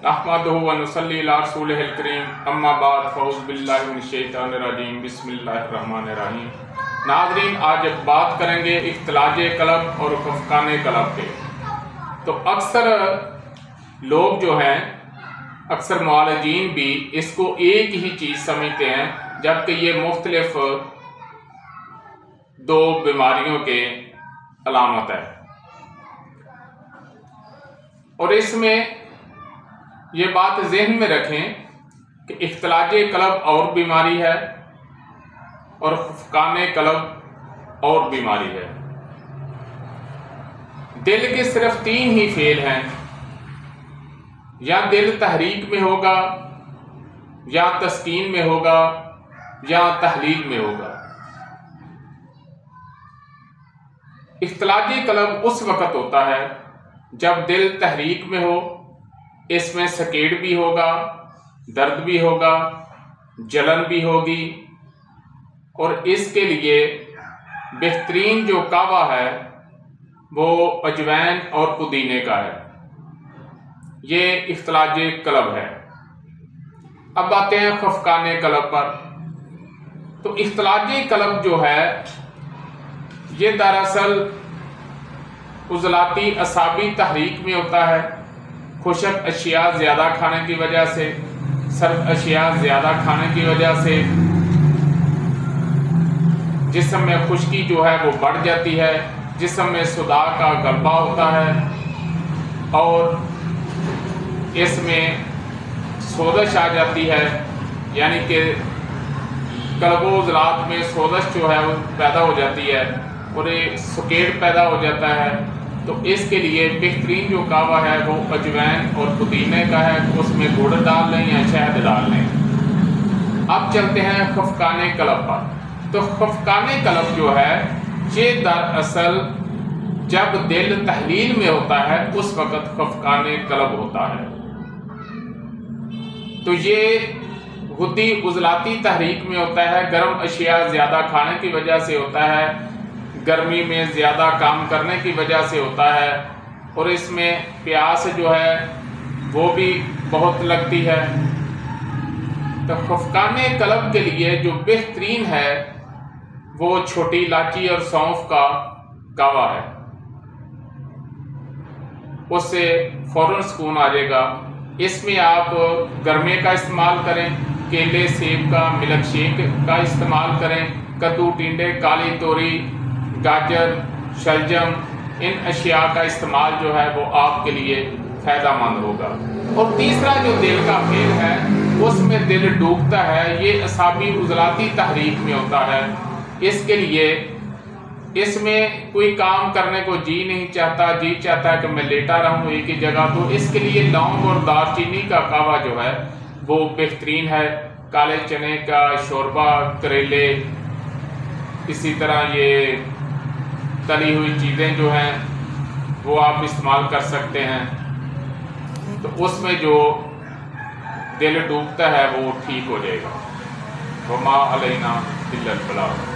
احمدہ و نصلی علی رسولہ الکریم اما بعد فاعوذ باللہ من الشیطان الرجیم بسم اللہ الرحمن الرحیم۔ ناظرین، آج بات کریں گے اختلاج قلب اور خفقان قلب کے۔ تو اکثر لوگ جو ہیں، اکثر معالجین بھی اس کو ایک ہی چیز سمجھتے ہیں، جبکہ یہ مختلف دو بیماریوں کے علامت ہے۔ اور اس میں یہ بات ذہن میں رکھیں کہ اختلاج قلب اور بیماری ہے اور خفقان قلب اور بیماری ہے۔ دل کے صرف تین ہی فعل ہیں، یا دل تحریک میں ہوگا، یا تسکین میں ہوگا، یا تحلیل میں ہوگا۔ اختلاج قلب اس وقت ہوتا ہے جب دل تحریک میں ہو، اس میں سکیڑ بھی ہوگا، درد بھی ہوگا، جلن بھی ہوگی، اور اس کے لیے بہترین جو کعوہ ہے وہ اجوین اور پودینے کا ہے۔ یہ اختلاج قلب ہے۔ اب آتے ہیں خفقان قلب پر۔ تو اختلاج قلب جو ہے یہ دراصل عضلاتی اعصابی تحریک میں ہوتا ہے، خشک اشیاء زیادہ کھانے کی وجہ سے، سرد اشیاء زیادہ کھانے کی وجہ سے جسم میں خشکی جو ہے وہ بڑھ جاتی ہے، جسم میں صداع کا غلبہ ہوتا ہے، اور اس میں سوزش آ جاتی ہے، یعنی کہ قلب و عضلات میں سوزش جو ہے وہ پیدا ہو جاتی ہے اور یہ سکیڑ پیدا ہو جاتا ہے۔ تو اس کے لیے بہترین جو کعوہ ہے وہ اجوین اور پودینے کا ہے، اس میں گڑ ڈال لیں یا شہد ڈال لیں۔ اب چلتے ہیں خفقان قلب پر۔ تو خفقان قلب جو ہے یہ دراصل جب دل تحلیل میں ہوتا ہے اس وقت خفقان قلب ہوتا ہے۔ تو یہ غدی عضلاتی تحریک میں ہوتا ہے، گرم اشیاء زیادہ کھانے کی وجہ سے ہوتا ہے، گرمی میں زیادہ کام کرنے کی وجہ سے ہوتا ہے، اور اس میں پیاس جو ہے وہ بھی بہت لگتی ہے۔ تو خفقان قلب کے لیے جو بہترین ہے وہ چھوٹی الائچی اور سونف کا کعوہ ہے، اس سے فوراً سکون آ جائے گا۔ اس میں آپ گرمے کا استعمال کریں، کیلے سیب کا ملک شیک کا استعمال کریں، کدو ٹینڈے کالی توری گاجر شلجم، ان اشیاء کا استعمال جو ہے وہ آپ کے لیے فائدہ مند ہوگا۔ اور تیسرا جو دل کا فعل ہے اس میں دل ڈوبتا ہے، یہ اعصابی عضلاتی تحریک میں ہوتا ہے۔ اس کے لیے اس میں کوئی کام کرنے کو جی نہیں چاہتا، جی چاہتا ہے کہ میں لیٹا رہوں ایک ہی جگہ۔ تو اس کے لیے لونگ اور دار چینی کا کعوہ جو ہے وہ بہترین ہے، کالے چنے کا شوربہ، کریلے، اسی طرح یہ تلی ہوئی چیزیں جو ہیں وہ آپ استعمال کر سکتے ہیں۔ تو اس میں جو دل ڈوبتا ہے وہ ٹھیک ہو جائے گا۔ وما علینا الا البلاغ۔